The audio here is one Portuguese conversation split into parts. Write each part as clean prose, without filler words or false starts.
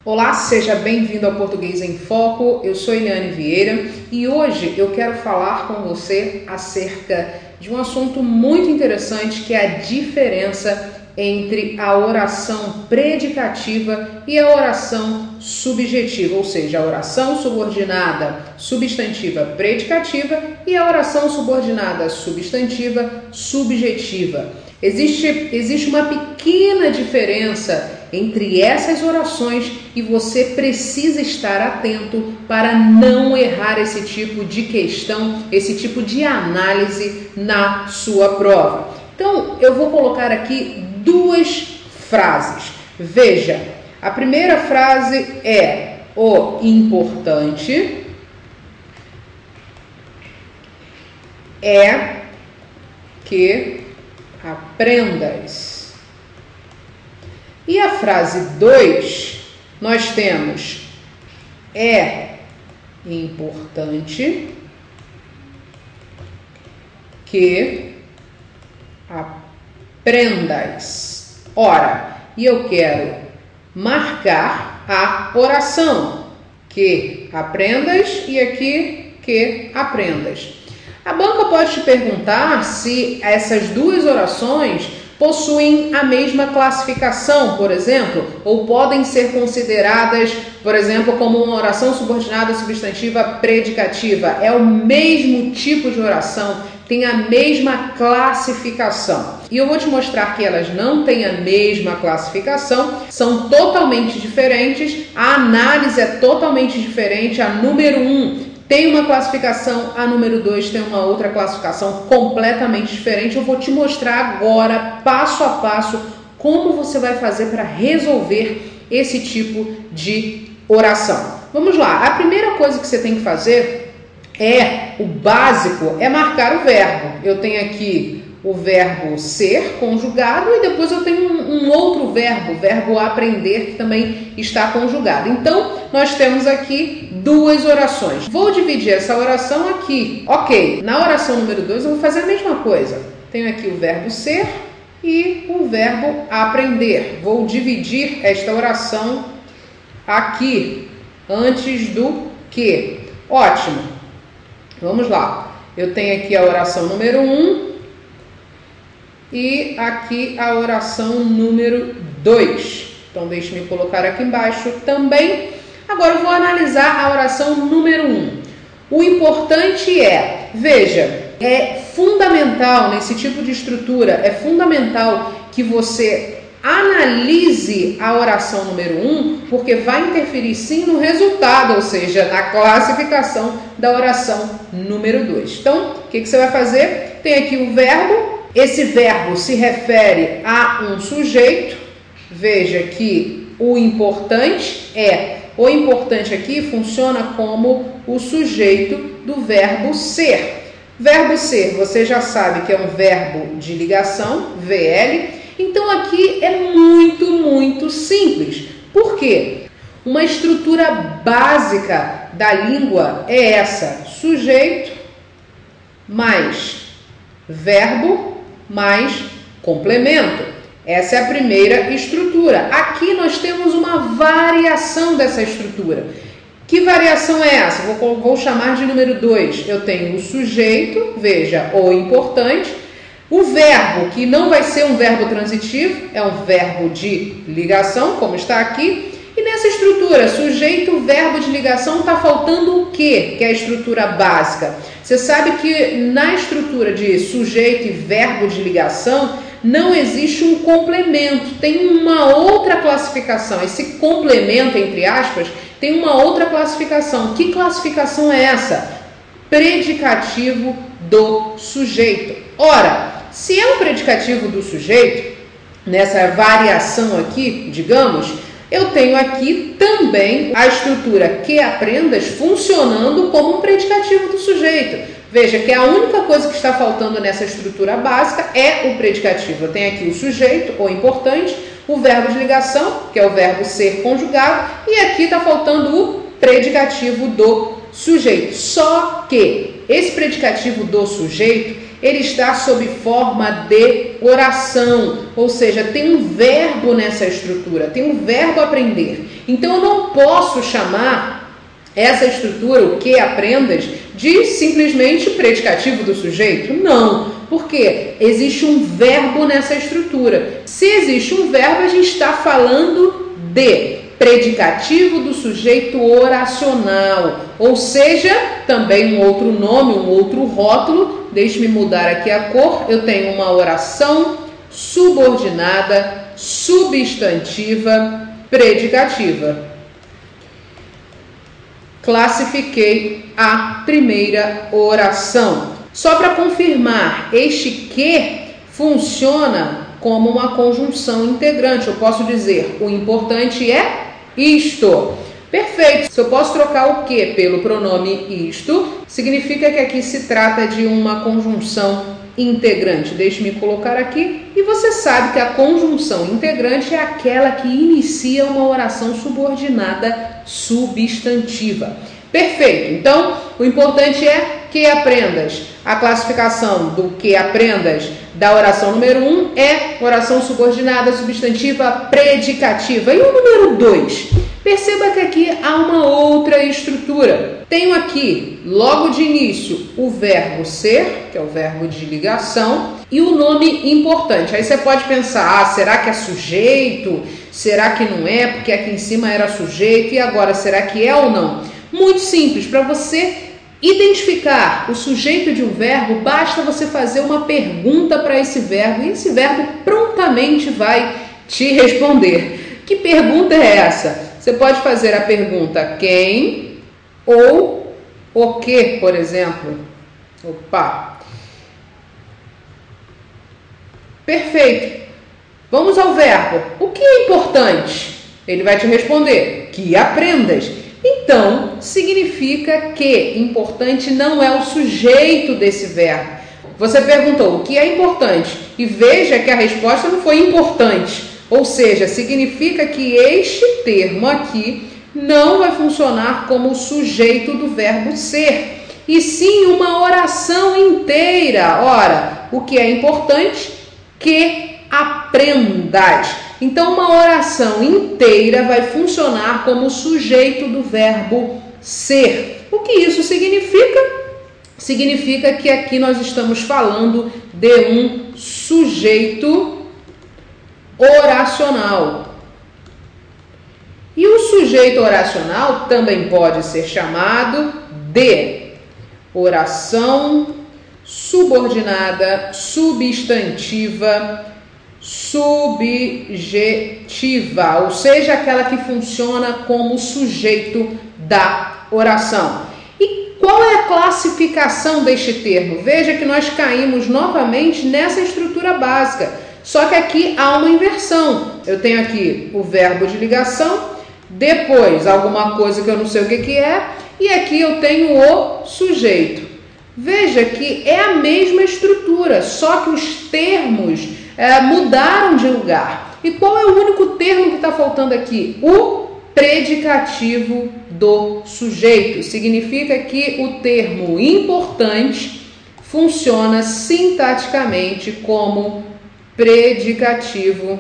Olá, seja bem-vindo ao Português em Foco. Eu sou Eliane Vieira e hoje eu quero falar com você acerca de um assunto muito interessante, que é a diferença entre a oração predicativa e a oração subjetiva, ou seja, a oração subordinada substantiva predicativa e a oração subordinada substantiva subjetiva. Existe uma pequena diferença entre essas orações e você precisa estar atento para não errar esse tipo de questão, esse tipo de análise na sua prova. Então, eu vou colocar aqui duas frases. Veja, a primeira frase é: o importante é que aprendas. E a frase 2, nós temos: é importante que aprendas. Ora, e eu quero marcar a oração que aprendas e aqui que aprendas. A banca pode te perguntar se essas duas orações possuem a mesma classificação, por exemplo, ou podem ser consideradas, por exemplo, como uma oração subordinada substantiva predicativa. É o mesmo tipo de oração, tem a mesma classificação. E eu vou te mostrar que elas não têm a mesma classificação, são totalmente diferentes, a análise é totalmente diferente. A número 1 tem uma classificação, a número 2 tem uma outra classificação completamente diferente. Eu vou te mostrar agora, passo a passo, como você vai fazer para resolver esse tipo de oração. Vamos lá, a primeira coisa que você tem que fazer o básico, é marcar o verbo. Eu tenho aqui o verbo ser conjugado e depois eu tenho um outro verbo, o verbo aprender, que também está conjugado. Então, nós temos aqui duas orações. Vou dividir essa oração aqui. Ok, na oração número 2 eu vou fazer a mesma coisa. Tenho aqui o verbo ser e o verbo aprender. Vou dividir esta oração aqui, antes do que. Ótimo. Vamos lá. Eu tenho aqui a oração número 1 e aqui a oração número 2. Então, deixe-me colocar aqui embaixo também. Agora, eu vou analisar a oração número 1. O importante é, veja, é fundamental nesse tipo de estrutura, é fundamental que você analise a oração número 1, porque vai interferir sim no resultado, ou seja, na classificação da oração número 2. Então, o que você vai fazer? Tem aqui o verbo, esse verbo se refere a um sujeito. Veja que o importante aqui funciona como o sujeito do verbo ser. Verbo ser, você já sabe que é um verbo de ligação, VL. Então aqui é muito simples. Por quê? Uma estrutura básica da língua é essa: sujeito mais verbo mais complemento. Essa é a primeira estrutura. Aqui nós temos uma variação dessa estrutura. Que variação é essa? Vou chamar de número 2. Eu tenho o sujeito, veja, o importante. O verbo, que não vai ser um verbo transitivo, é um verbo de ligação, como está aqui. E nessa estrutura, sujeito, verbo de ligação, está faltando o quê? Que é a estrutura básica. Você sabe que na estrutura de sujeito e verbo de ligação não existe um complemento, tem uma outra classificação. Esse complemento, entre aspas, tem uma outra classificação. Que classificação é essa? Predicativo do sujeito. Ora, se é um predicativo do sujeito, nessa variação aqui, digamos, eu tenho aqui também a estrutura que aprendas funcionando como um predicativo do sujeito. Veja que a única coisa que está faltando nessa estrutura básica é o predicativo. Eu tenho aqui o sujeito, o importante, o verbo de ligação, que é o verbo ser conjugado, e aqui está faltando o predicativo do sujeito. Só que esse predicativo do sujeito, ele está sob forma de oração, ou seja, tem um verbo nessa estrutura, tem um verbo aprender. Então eu não posso chamar essa estrutura, o que aprendas, de simplesmente predicativo do sujeito. Não, porque existe um verbo nessa estrutura. Se existe um verbo, a gente está falando de predicativo do sujeito oracional, ou seja, também um outro nome, um outro rótulo. Deixe-me mudar aqui a cor. Eu tenho uma oração subordinada, substantiva, predicativa. Classifiquei a primeira oração. Só para confirmar, este que funciona como uma conjunção integrante. Eu posso dizer, o importante é isto. Perfeito. Se eu posso trocar o que pelo pronome isto, significa que aqui se trata de uma conjunção integrante. Deixe-me colocar aqui. E você sabe que a conjunção integrante é aquela que inicia uma oração subordinada substantiva. Perfeito. Então, o importante é que aprendas. A classificação do que aprendas da oração número 1 é oração subordinada, substantiva, predicativa. E o número 2? Perceba que aqui há uma outra estrutura. Tenho aqui, logo de início, o verbo ser, que é o verbo de ligação, e o nome importante. Aí você pode pensar, será que é sujeito? Será que não é? Porque aqui em cima era sujeito, e agora será que é ou não? Muito simples, para você identificar o sujeito de um verbo, basta você fazer uma pergunta para esse verbo, e esse verbo prontamente vai te responder. Que pergunta é essa? Você pode fazer a pergunta quem ou o que, por exemplo. Opa! Perfeito! Vamos ao verbo. O que é importante? Ele vai te responder que aprendas. Então, significa que importante não é o sujeito desse verbo. Você perguntou o que é importante e veja que a resposta não foi importante. Ou seja, significa que este termo aqui não vai funcionar como o sujeito do verbo ser, e sim uma oração inteira. Ora, o que é importante? Que aprendas. Então, uma oração inteira vai funcionar como sujeito do verbo ser. O que isso significa? Significa que aqui nós estamos falando de um sujeito oracional. E o sujeito oracional também pode ser chamado de oração subordinada, substantiva, subjetiva, ou seja, aquela que funciona como sujeito da oração. E qual é a classificação deste termo? Veja que nós caímos novamente nessa estrutura básica, só que aqui há uma inversão. Eu tenho aqui o verbo de ligação, depois alguma coisa que eu não sei o que é, e aqui eu tenho o sujeito. Veja que é a mesma estrutura, só que os termos mudaram de lugar. E qual é o único termo que está faltando aqui? O predicativo do sujeito. Significa que o termo importante funciona sintaticamente como predicativo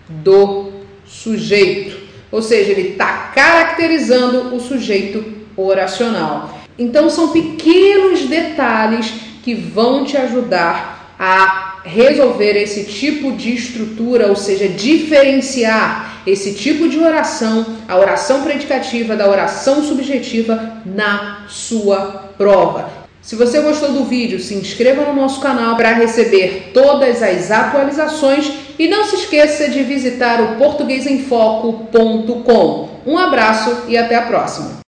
do sujeito. Ou seja, ele está caracterizando o sujeito oracional. Então, são pequenos detalhes que vão te ajudar a resolver esse tipo de estrutura, ou seja, diferenciar esse tipo de oração, a oração predicativa da oração subjetiva na sua prova. Se você gostou do vídeo, se inscreva no nosso canal para receber todas as atualizações e não se esqueça de visitar o portuguesemfoco.com. Um abraço e até a próxima!